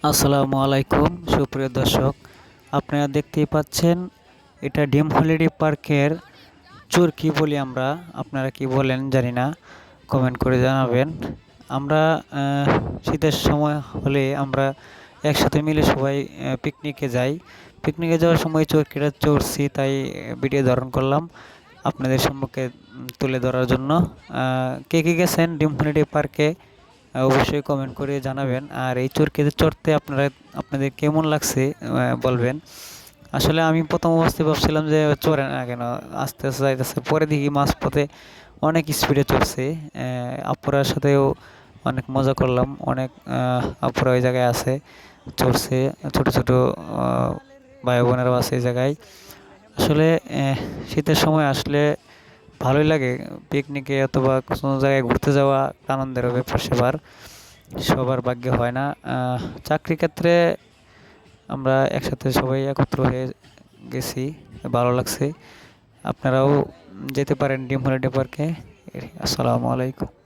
আসসালামু আলাইকুম সুপ্রিয় দর্শক, আপনারা দেখতেই পাচ্ছেন এটা ডিম হলিডে পার্কের চরকি বলি আমরা। আপনারা কি বলেন জানি না, কমেন্ট করে জানাবেন। আমরা শীতের সময় হলে আমরা একসাথে মিলে সবাই পিকনিকে যাই। পিকনিকে যাওয়ার সময় চরকিটা চড়ছি, তাই ভিডিও ধারণ করলাম আপনাদের সম্মুখে তুলে ধরার জন্য। কে কে গেছেন ডিম হলিডে পার্কে অবশ্যই কমেন্ট করে জানাবেন। আর এই চরকিতে চড়তে আপনাদের কেমন লাগছে বলবেন। আসলে আমি প্রথম অবস্থায় ভাবছিলাম যে চড়ে না কেন, আস্তে আস্তে যাইতেছে, পরে দেখি মাঝপথে অনেক স্পিডে চড়ছে। আপুরার সাথেও অনেক মজা করলাম, অনেক আপুরা ওই জায়গায় আছে, চড়ছে। ছোট ছোট ভাই বোনেরাও আছে এই জায়গায়। আসলে শীতের সময় আসলে ভালোই লাগে পিকনিকে অথবা কোনো জায়গায় ঘুরতে যাওয়া, আনন্দের ব্যাপার সেবার সবার ভাগ্যে হয় না। চাকরি ক্ষেত্রে আমরা একসাথে সবাই একত্র হয়ে গেছি, ভালো লাগছে। আপনারাও যেতে পারেন ডিম হলিডে পার্কে। আসসালামু আলাইকুম।